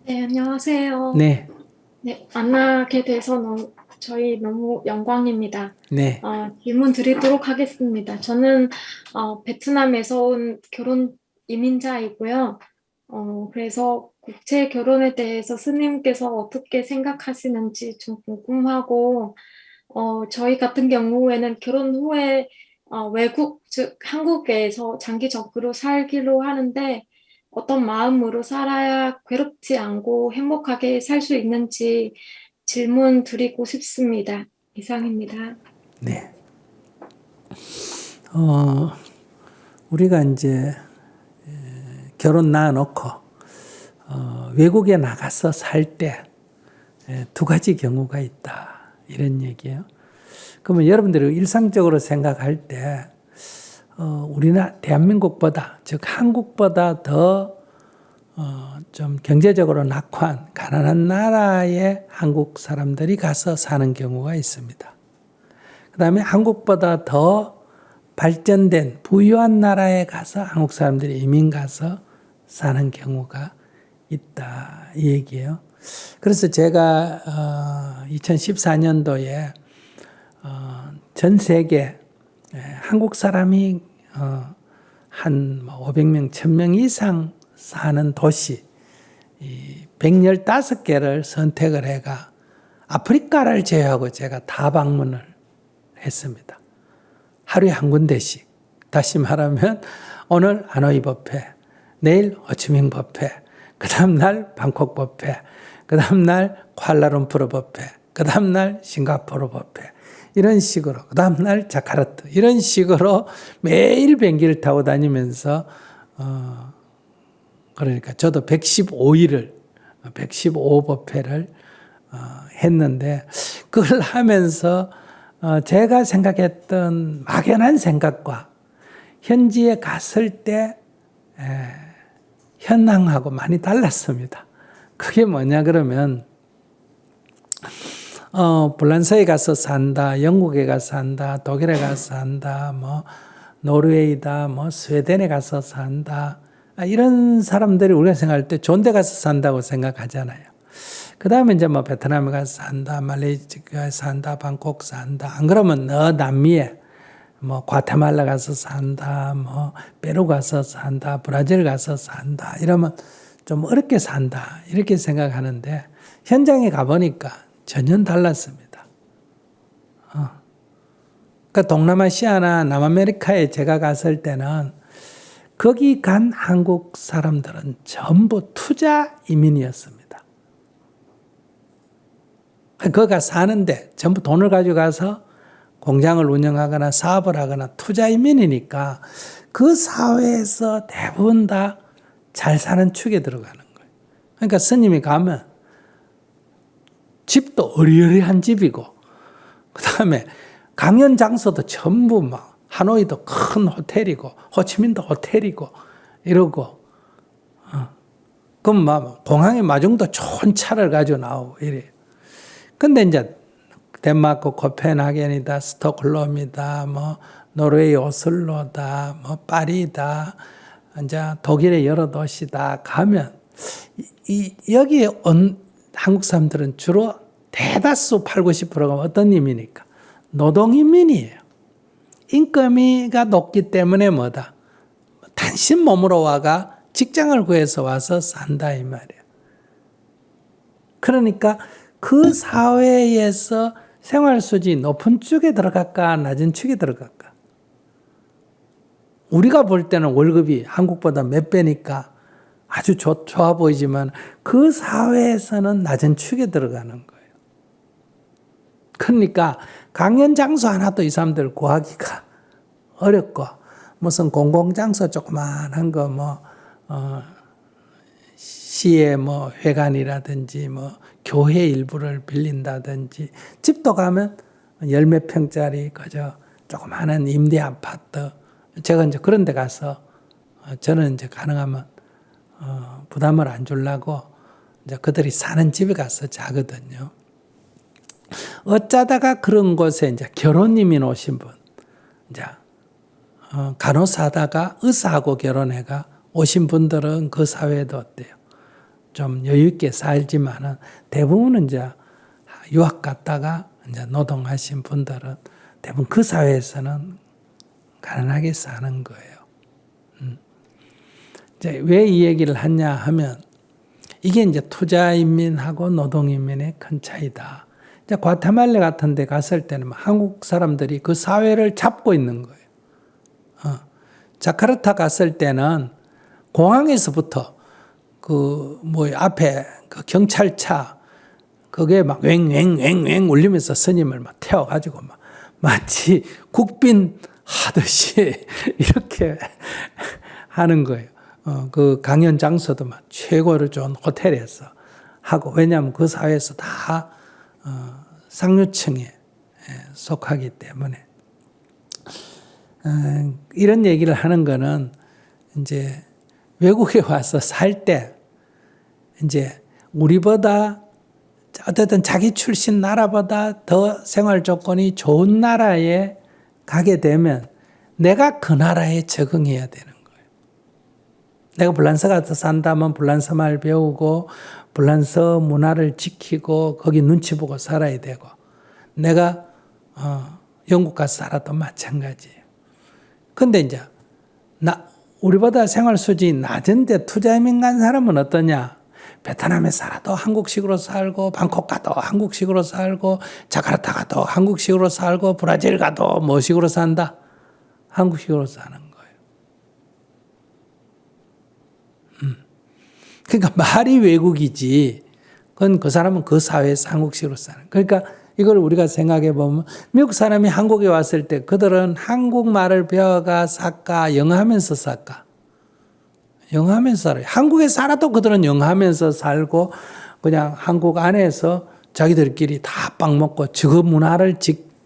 네, 안녕하세요. 네, 네, 만나게 돼서 저희 너무 영광입니다. 네, 질문 드리도록 하겠습니다. 저는 베트남에서 온 결혼 이민자이고요. 그래서 국제 결혼에 대해서 스님께서 어떻게 생각하시는지 좀 궁금하고, 저희 같은 경우에는 결혼 후에 외국, 즉 한국에서 장기적으로 살기로 하는데 어떤 마음으로 살아야 괴롭지 않고 행복하게 살 수 있는지 질문 드리고 싶습니다. 이상입니다. 네. 어, 우리가 이제 결혼 낳아놓고 외국에 나가서 살 때 두 가지 경우가 있다. 이런 얘기예요. 그러면 여러분들이 일상적으로 생각할 때 우리나라 대한민국보다 즉 한국보다 더 좀 경제적으로 낙후한 가난한 나라에 한국 사람들이 가서 사는 경우가 있습니다. 그 다음에 한국보다 더 발전된 부유한 나라에 가서 한국 사람들이 이민 가서 사는 경우가 있다 이 얘기예요. 그래서 제가 2014년도에 전 세계 한국 사람이 한 500명, 1000명 이상 사는 도시 115개를 선택을 해가 아프리카를 제외하고 제가 다 방문을 했습니다. 하루에 한 군데씩. 다시 말하면 오늘 하노이 버페, 내일 호치민 버페, 그 다음날 방콕 버페, 그 다음날 쿠알라룸푸르 버페, 그 다음날 싱가포르 버페. 이런 식으로, 그 다음날 자카르타. 이런 식으로 매일 비행기를 타고 다니면서, 그러니까 저도 115일을, 115버페를 했는데, 그걸 하면서 제가 생각했던 막연한 생각과 현지에 갔을 때 현황하고 많이 달랐습니다. 그게 뭐냐 그러면 불란서에 가서 산다, 영국에 가서 산다, 독일에 가서 산다, 뭐 노르웨이다, 뭐 스웨덴에 가서 산다. 이런 사람들이 우리가 생각할 때 좋은 데 가서 산다고 생각하잖아요. 그 다음에 이제 뭐 베트남에 가서 산다, 말레이시아에 산다, 방콕 산다. 안 그러면 남미에 뭐 과테말라 가서 산다, 뭐 페루 가서 산다, 브라질 가서 산다. 이러면 좀 어렵게 산다. 이렇게 생각하는데 현장에 가보니까 전혀 달랐습니다. 그러니까 동남아시아나 남아메리카에 제가 갔을 때는 거기 간 한국 사람들은 전부 투자 이민이었습니다. 거기가 사는데 전부 돈을 가지고 가서 공장을 운영하거나 사업을 하거나 투자 이민이니까 그 사회에서 대부분 다 잘 사는 축에 들어가는 거예요. 그러니까 스님이 가면 집도 어리어리한 집이고 그 다음에 강연 장소도 전부 막 하노이도 큰 호텔이고 호치민도 호텔이고 이러고 그럼 막 공항에 마중도 좋은 차를 가지고 나오고 이래요. 근데 이제 덴마크 코펜하겐이다, 스톡홀름이다, 뭐 노르웨이 오슬로다, 뭐 파리다, 이제 독일의 여러 도시다 가면 여기에 온 한국 사람들은 주로 대다수 8, 90%가 어떤 이민입니까? 노동이민이에요. 인건비가 높기 때문에 뭐다? 단신 몸으로 와가 직장을 구해서 와서 산다 이 말이에요. 그러니까 그 사회에서 생활 수준이 높은 축에 들어갈까 낮은 축에 들어갈까? 우리가 볼 때는 월급이 한국보다 몇 배니까 아주 좋아 보이지만 그 사회에서는 낮은 축에 들어가는 거예요. 그러니까 강연 장소 하나도 이 사람들 구하기가 어렵고 무슨 공공장소 조그만한 거 시의 뭐 회관이라든지 뭐 교회 일부를 빌린다든지 집도 가면 열 몇 평짜리 그저 조그마한 임대 아파트 제가 이제 그런 데 가서 저는 이제 가능하면 부담을 안 주려고 이제 그들이 사는 집에 가서 자거든요. 어쩌다가 그런 곳에 이제 결혼 이민 오신 분, 이제 간호사다가 의사하고 결혼해가 오신 분들은 그 사회도 어때요? 좀 여유 있게 살지만은 대부분은 이제 유학 갔다가 이제 노동하신 분들은 대부분 그 사회에서는 가난하게 사는 거예요. 이제 왜 이 얘기를 하냐 하면 이게 이제 투자인민하고 노동인민의 큰 차이다. 이제 과테말라 같은 데 갔을 때는 한국 사람들이 그 사회를 잡고 있는 거예요. 자카르타 갔을 때는 공항에서부터 앞에 그 경찰차 그게 막 왱왱왱왱 울리면서 스님을 막 태워가지고 마치 국빈 하듯이 이렇게 하는 거예요. 그 강연 장소도 막 최고로 좋은 호텔에서 하고, 왜냐하면 그 사회에서 다 상류층에 속하기 때문에. 이런 얘기를 하는 거는 이제 외국에 와서 살 때 이제 우리보다 어쨌든 자기 출신 나라보다 더 생활 조건이 좋은 나라에 가게 되면 내가 그 나라에 적응해야 되는 거예요. 내가 불란서 가서 산다면 불란서 말 배우고 불란서 문화를 지키고 거기 눈치 보고 살아야 되고, 내가 영국 가서 살아도 마찬가지예요. 근데 이제 우리보다 생활 수준이 낮은데 투자이민 간 사람은 어떠냐? 베트남에 살아도 한국식으로 살고, 방콕 가도 한국식으로 살고, 자카르타 가도 한국식으로 살고, 브라질 가도 뭐식으로 산다? 한국식으로 사는 거예요. 그러니까 말이 외국이지, 그건 그 사람은 그 사회에서 한국식으로 사는 거예요. 그러니까 이걸 우리가 생각해 보면 미국 사람이 한국에 왔을 때 그들은 한국말을 배워가 살까, 영어하면서 살까? 영어하면서 살아요. 한국에 살아도 그들은 영어하면서 살고 그냥 한국 안에서 자기들끼리 다 빵 먹고 저 문화를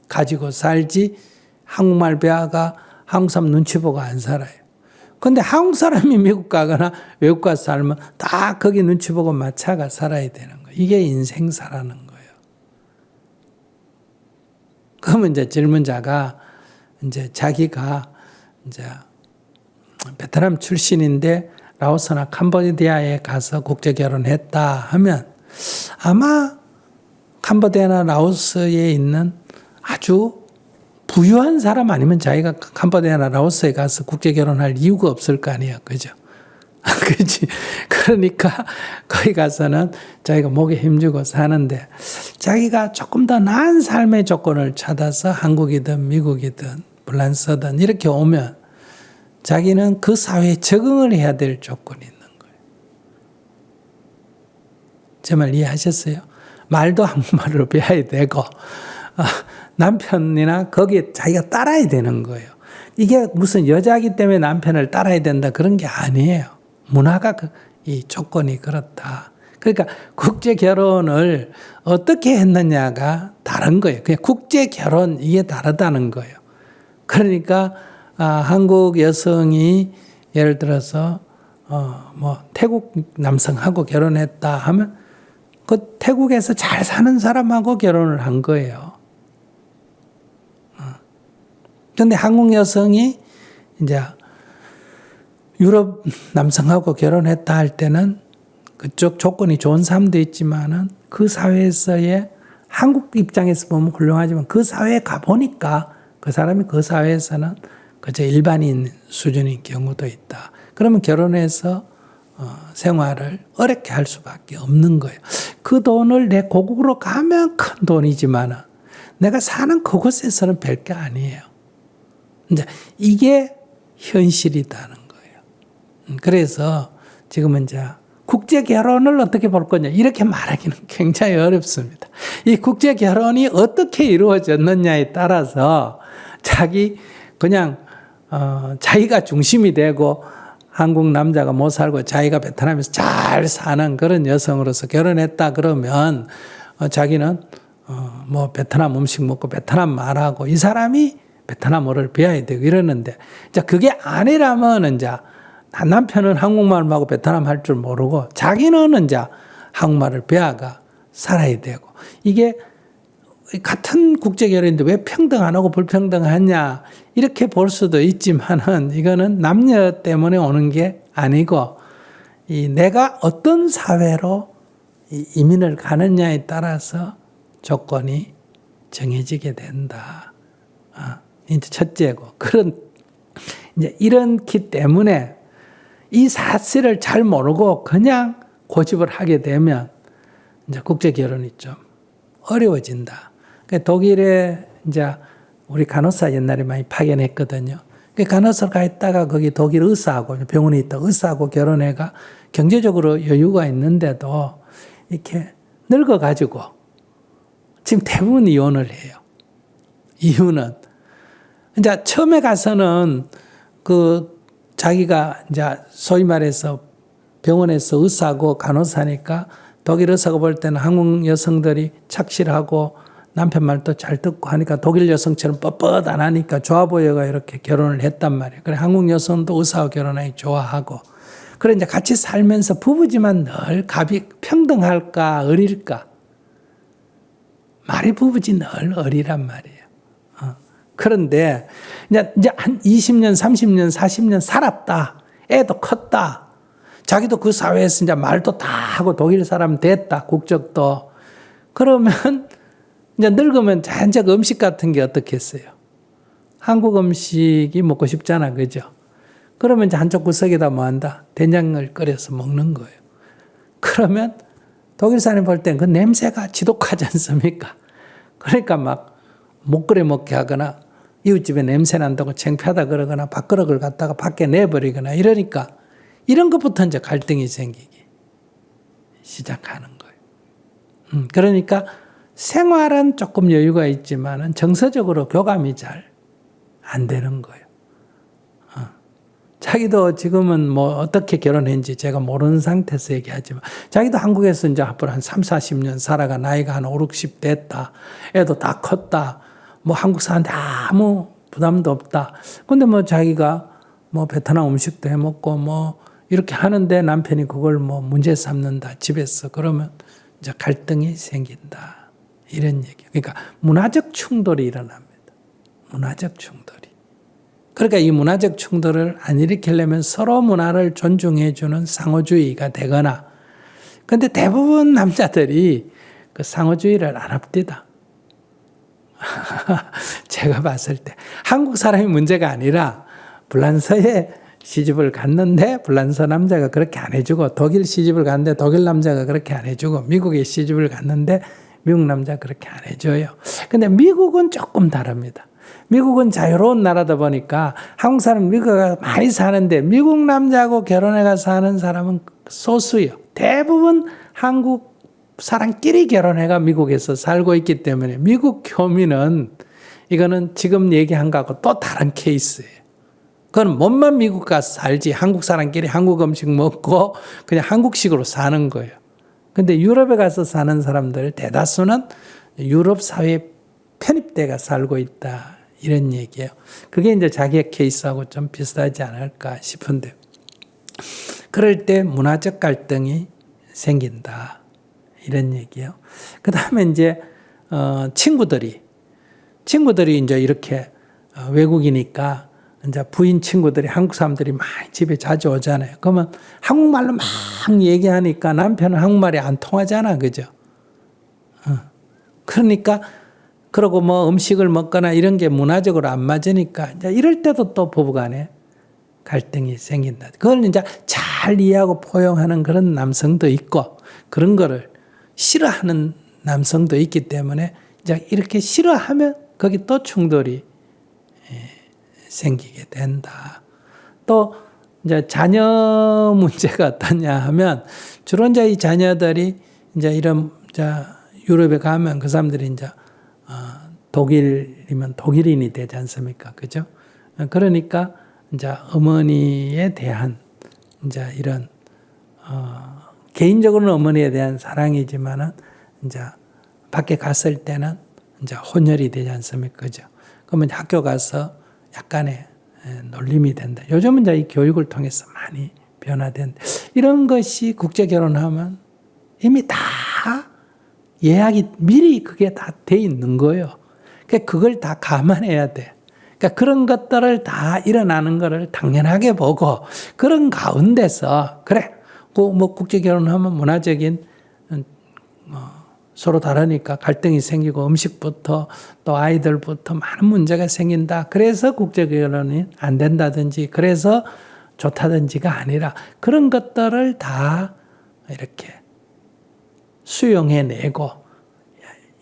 가지고 살지, 한국말 배워가 한국 사람 눈치 보고 안 살아요. 근데 한국 사람이 미국 가거나 외국 가서 살면 다 거기 눈치 보고 맞춰가 살아야 되는 거예요. 이게 인생사라는 거예요. 그러면 이제 질문자가 이제 자기가 이제 베트남 출신인데 라오스나 캄보디아에 가서 국제 결혼했다 하면 아마 캄보디아나 라오스에 있는 아주 부유한 사람 아니면 자기가 캄보디아나 라오스에 가서 국제 결혼할 이유가 없을 거 아니에요. 그죠? 그렇지. 그러니까 거기 가서는 자기가 목에 힘주고 사는데, 자기가 조금 더 나은 삶의 조건을 찾아서 한국이든 미국이든 불란서든 이렇게 오면 자기는 그 사회에 적응을 해야 될 조건이 있는 거예요. 제 말 이해하셨어요? 말도 한국말로 배워야 되고, 남편이나 거기에 자기가 따라야 되는 거예요. 이게 무슨 여자이기 때문에 남편을 따라야 된다 그런 게 아니에요. 문화가 이 조건이 그렇다. 그러니까 국제 결혼을 어떻게 했느냐가 다른 거예요. 그냥 국제 결혼 이게 다르다는 거예요. 그러니까 한국 여성이 예를 들어서 태국 남성하고 결혼했다 하면 그 태국에서 잘 사는 사람하고 결혼을 한 거예요. 그런데 한국 여성이 이제 유럽 남성하고 결혼했다 할 때는 그쪽 조건이 좋은 사람도 있지만은 그 사회에서의 한국 입장에서 보면 훌륭하지만 그 사회에 가보니까 그 사람이 그 사회에서는 그저 일반인 수준인 경우도 있다. 그러면 결혼해서 생활을 어렵게 할 수밖에 없는 거예요. 그 돈을 내 고국으로 가면 큰 돈이지만은 내가 사는 그곳에서는 별게 아니에요. 이제 이게 현실이라는 거예요. 그래서 지금은 이제 국제 결혼을 어떻게 볼 거냐 이렇게 말하기는 굉장히 어렵습니다. 이 국제 결혼이 어떻게 이루어졌느냐에 따라서 그냥 자기가 중심이 되고 한국 남자가 못 살고 자기가 베트남에서 잘 사는 그런 여성으로서 결혼했다 그러면 자기는 베트남 음식 먹고 베트남 말하고 이 사람이 베트남어를 배워야 되고 이러는데, 이제 그게 아니라면 이제 남편은 한국말을 하고 베트남 할 줄 모르고 자기는 이제 한국말을 배워가 살아야 되고, 이게 같은 국제 결혼인데 왜 평등 안 하고 불평등하냐 이렇게 볼 수도 있지만은 이거는 남녀 때문에 오는 게 아니고 이 내가 어떤 사회로 이 이민을 가느냐에 따라서 조건이 정해지게 된다. 이제 첫째고. 이제 이렇기 때문에 이 사실을 잘 모르고 그냥 고집을 하게 되면 이제 국제 결혼이 좀 어려워진다. 독일에 이제 우리 간호사 옛날에 많이 파견했거든요. 간호사를 가 있다가 거기 독일 의사하고 병원에 있다 의사하고 결혼해가 경제적으로 여유가 있는데도 이렇게 늙어가지고 지금 대부분 이혼을 해요. 이유는 이제 처음에 가서는 그 자기가 이제 소위 말해서 병원에서 의사하고 간호사니까 독일 의사가 볼 때는 한국 여성들이 착실하고 남편 말도 잘 듣고 하니까 독일 여성처럼 뻣뻣 안 하니까 좋아 보여가 이렇게 결혼을 했단 말이에요. 그래 한국 여성도 의사와 결혼하기 좋아하고. 그래 이제 같이 살면서 부부지만 늘 갑이 평등할까 어릴까? 말이 부부지 늘 어리란 말이에요. 그런데 이제 한 20년, 30년, 40년 살았다. 애도 컸다. 자기도 그 사회에서 이제 말도 다 하고 독일 사람 됐다. 국적도. 그러면 이제 늙으면 잔작 음식 같은 게 어떻겠어요? 한국 음식이 먹고 싶잖아. 그죠? 그러면 이제 한쪽 구석에다 뭐 한다? 된장을 끓여서 먹는 거예요. 그러면 독일 사람이 볼 때는 그 냄새가 지독하지 않습니까? 그러니까 막 못 끓여 먹게 하거나 이웃집에 냄새 난다고 창피하다 그러거나 밥그릇을 갖다가 밖에 내버리거나 이러니까 이런 것부터 이제 갈등이 생기기 시작하는 거예요. 그러니까 생활은 조금 여유가 있지만은 정서적으로 교감이 잘 안 되는 거예요. 자기도 지금은 뭐 어떻게 결혼했는지 제가 모르는 상태에서 얘기하지만 자기도 한국에서 이제 앞으로 한 3, 40년 살아가 나이가 한 5, 60 됐다. 애도 다 컸다. 뭐 한국 사람한테 아무 부담도 없다. 근데 뭐 자기가 뭐 베트남 음식도 해 먹고 뭐 이렇게 하는데 남편이 그걸 뭐 문제 삼는다. 집에서. 그러면 이제 갈등이 생긴다. 이런 얘기예요. 그러니까 문화적 충돌이 일어납니다. 문화적 충돌이. 그러니까 이 문화적 충돌을 안 일으키려면 서로 문화를 존중해주는 상호주의가 되거나, 근데 대부분 남자들이 그 상호주의를 안 합디다. 제가 봤을 때 한국 사람이 문제가 아니라 불란서에 시집을 갔는데 불란서 남자가 그렇게 안 해주고, 독일 시집을 갔는데 독일 남자가 그렇게 안 해주고, 미국에 시집을 갔는데 미국 남자가 그렇게 안 해줘요. 근데 미국은 조금 다릅니다. 미국은 자유로운 나라다 보니까 한국 사람 미국에 많이 사는데 미국 남자하고 결혼해가 사는 사람은 소수요. 대부분 한국 사람끼리 결혼해가 미국에서 살고 있기 때문에 미국 교민은 이거는 지금 얘기한 거하고 또 다른 케이스예요. 그건 몸만 미국 가서 살지 한국 사람끼리 한국 음식 먹고 그냥 한국식으로 사는 거예요. 근데 유럽에 가서 사는 사람들 대다수는 유럽 사회에 편입돼가 살고 있다. 이런 얘기예요. 그게 이제 자기의 케이스하고 좀 비슷하지 않을까 싶은데, 그럴 때 문화적 갈등이 생긴다. 이런 얘기예요. 그 다음에 이제, 친구들이 이제 이렇게 외국이니까 이제 부인 친구들이 한국 사람들이 많이 집에 자주 오잖아요. 그러면 한국말로 막 얘기하니까 남편은 한국말이 안 통하잖아. 그죠? 그러니까 그러고 뭐 음식을 먹거나 이런 게 문화적으로 안 맞으니까 이제 이럴 때도 또 부부간에 갈등이 생긴다. 그걸 이제 잘 이해하고 포용하는 그런 남성도 있고 그런 거를 싫어하는 남성도 있기 때문에 이제 이렇게 싫어하면 거기 또 충돌이 생기게 된다. 또 이제 자녀 문제가 어떠냐 하면 주로 이제 이 자녀들이 이제 이런 유럽에 가면 그 사람들이 이제 독일이면 독일인이 되지 않습니까? 그죠? 그러니까 이제 어머니에 대한 이제 이런 개인적으로는 어머니에 대한 사랑이지만은 이제 밖에 갔을 때는 이제 혼혈이 되지 않습니까? 그죠? 그러면 학교 가서 약간의 놀림이 된다. 요즘은 이제 이 교육을 통해서 많이 변화된다. 이런 것이 국제 결혼하면 이미 다 예약이 미리 그게 다 돼 있는 거예요. 그러니까 그걸 다 감안해야 돼. 그러니까 그런 것들을 다 일어나는 거를 당연하게 보고 그런 가운데서 그래 뭐 국제 결혼하면 문화적인 서로 다르니까 갈등이 생기고 음식부터 또 아이들부터 많은 문제가 생긴다. 그래서 국제 결혼이 안 된다든지 그래서 좋다든지가 아니라 그런 것들을 다 이렇게 수용해내고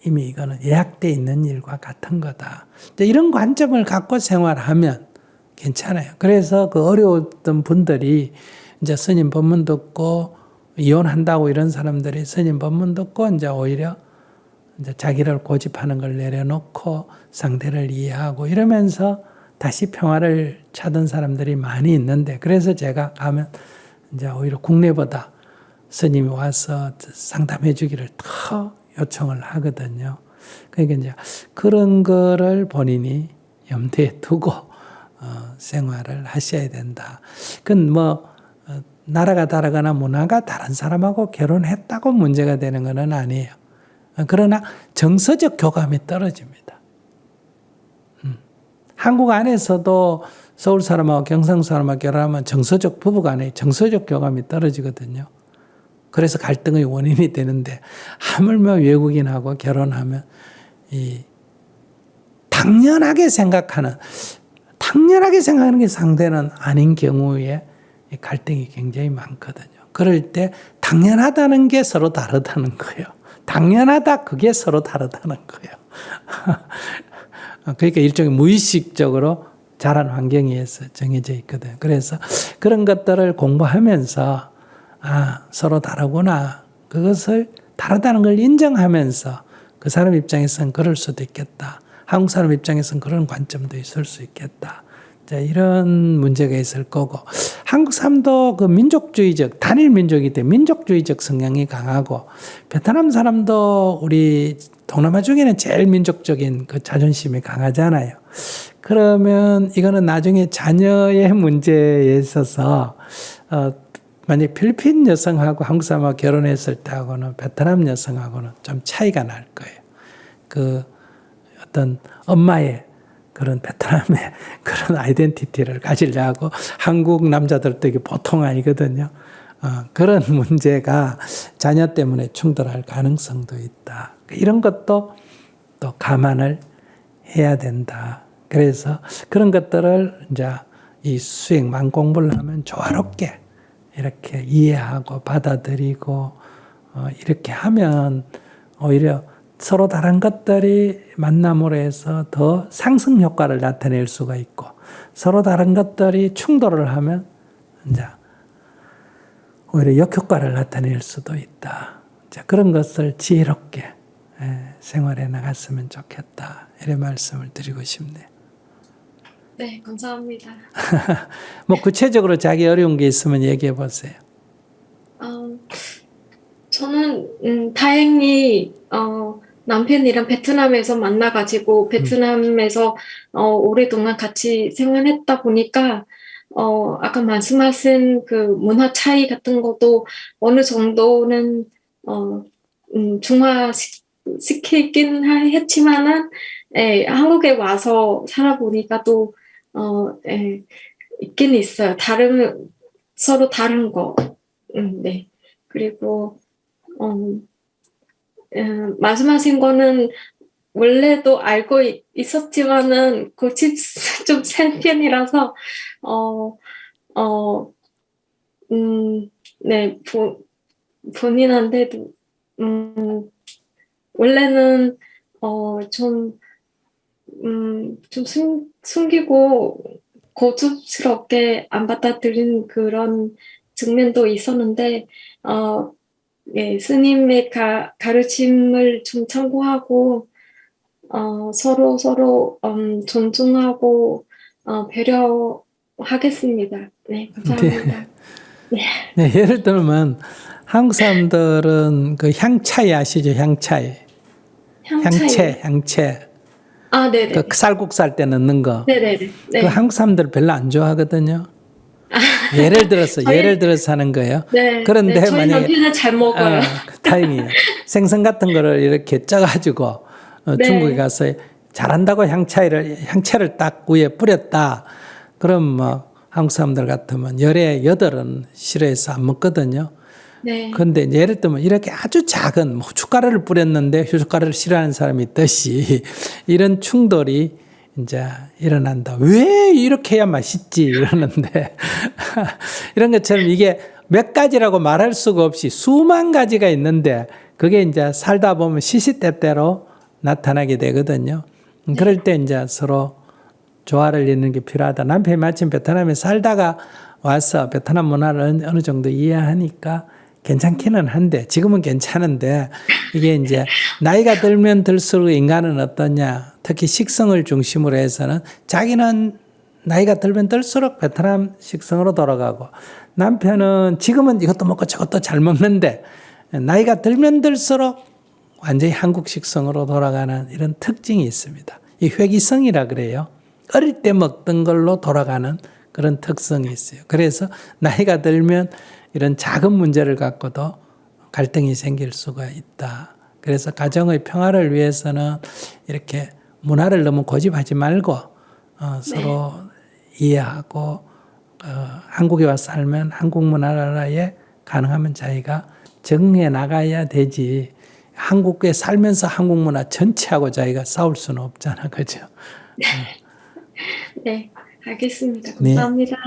이미 이거는 예약돼 있는 일과 같은 거다. 이런 관점을 갖고 생활하면 괜찮아요. 그래서 그 어려웠던 분들이 이제 스님 법문 듣고 이혼한다고 이런 사람들이 스님 법문 듣고 이제 오히려 이제 자기를 고집하는 걸 내려놓고 상대를 이해하고 이러면서 다시 평화를 찾은 사람들이 많이 있는데 그래서 제가 가면 이제 오히려 국내보다 스님이 와서 상담해 주기를 더 요청을 하거든요. 그러니까 이제 그런 거를 본인이 염두에 두고 생활을 하셔야 된다. 그건 뭐 나라가 다르거나 문화가 다른 사람하고 결혼했다고 문제가 되는 것은 아니에요. 그러나 정서적 교감이 떨어집니다. 한국 안에서도 서울 사람하고 경상 사람하고 결혼하면 정서적 부부간에 정서적 교감이 떨어지거든요. 그래서 갈등의 원인이 되는데 하물며 외국인하고 결혼하면 이 당연하게 생각하는 게 상대는 아닌 경우에 갈등이 굉장히 많거든요. 그럴 때 당연하다는 게 서로 다르다는 거예요. 당연하다 그게 서로 다르다는 거예요. 그러니까 일종의 무의식적으로 자란 환경에서 정해져 있거든요. 그래서 그런 것들을 공부하면서 서로 다르구나. 그것을 다르다는 걸 인정하면서 그 사람 입장에서는 그럴 수도 있겠다. 한국 사람 입장에서는 그런 관점도 있을 수 있겠다. 자, 이런 문제가 있을 거고 한국 사람도 그 민족주의적 단일 민족이기 때문에 민족주의적 성향이 강하고 베트남 사람도 우리 동남아 중에는 제일 민족적인 그 자존심이 강하잖아요. 그러면 이거는 나중에 자녀의 문제에 있어서 만약 필리핀 여성하고 한국 사람하고 결혼했을 때하고는 베트남 여성하고는 좀 차이가 날 거예요. 그 어떤 엄마의 그런 베트남의 그런 아이덴티티를 가지려고 한국 남자들도 이게 보통 아니거든요. 그런 문제가 자녀 때문에 충돌할 가능성도 있다. 이런 것도 또 감안을 해야 된다. 그래서 그런 것들을 이제 이 수행만 공부를 하면 조화롭게 이렇게 이해하고 받아들이고 이렇게 하면 오히려 서로 다른 것들이 만남으로 해서 더 상승 효과를 나타낼 수가 있고 서로 다른 것들이 충돌을 하면 이제 오히려 역효과를 나타낼 수도 있다. 자, 그런 것을 지혜롭게 생활해 나갔으면 좋겠다. 이런 말씀을 드리고 싶네요. 네, 감사합니다. 뭐 구체적으로 자기 어려운 게 있으면 얘기해 보세요. 저는 다행히 남편이랑 베트남에서 만나가지고 베트남에서 오랫동안 같이 생활했다 보니까 아까 말씀하신 그 문화 차이 같은 것도 어느 정도는 중화시키긴 했지만은 한국에 와서 살아보니까 또 있긴 있어요. 서로 다른 거. 네. 그리고 말씀하신 거는 원래도 알고 있었지만은 고집 좀 센 편이라서 네, 본인한테도 원래는 좀 숨기고 고집스럽게 안 받아들인 그런 측면도 있었는데 네, 스님의 가르침을 좀 참고하고 서로 존중하고 배려하겠습니다. 네, 감사합니다. 네. 네, 예를 들면 한국 사람들은 그 향차이 아시죠? 향차이. 향채. 아, 네네. 그 쌀국수할 때 넣는 거. 네네네. 네. 그 한국 사람들 별로 안 좋아하거든요. 예를 들어서 하는 거예요. 네. 그런데 네, 저희 만약에 남편은 잘 먹어요. 다행이에요. 생선 같은 거를 이렇게 쪄가지고 네. 중국에 가서 잘한다고 향채를 딱 위에 뿌렸다. 그럼 뭐 한국 사람들 같으면 열에 8은 싫어해서 안 먹거든요. 네. 근데 이제 예를 들면 이렇게 아주 작은 뭐 후춧가루를 뿌렸는데 후춧가루를 싫어하는 사람이 있듯이 이런 충돌이 이제 일어난다. 왜 이렇게 해야 맛있지? 이러는데 이런 것처럼 이게 몇 가지라고 말할 수가 없이 수만 가지가 있는데 그게 이제 살다 보면 시시때때로 나타나게 되거든요. 그럴 때 이제 서로 조화를 이루는 게 필요하다. 남편이 마침 베트남에 살다가 와서 베트남 문화를 어느 정도 이해하니까 괜찮기는 한데 지금은 괜찮은데 이게 이제 나이가 들면 들수록 인간은 어떠냐, 특히 식성을 중심으로 해서는 자기는 나이가 들면 들수록 베트남 식성으로 돌아가고 남편은 지금은 이것도 먹고 저것도 잘 먹는데 나이가 들면 들수록 완전히 한국 식성으로 돌아가는 이런 특징이 있습니다. 이 회귀성이라 그래요. 어릴 때 먹던 걸로 돌아가는 그런 특성이 있어요. 그래서 나이가 들면 이런 작은 문제를 갖고도 갈등이 생길 수가 있다. 그래서 가정의 평화를 위해서는 이렇게 문화를 너무 고집하지 말고 서로 이해하고 한국에 와서 살면 한국 문화에 가능하면 자기가 정리해 나가야 되지. 한국에 살면서 한국 문화 전체하고 자기가 싸울 수는 없잖아. 그죠? 네, 알겠습니다. 네. 감사합니다.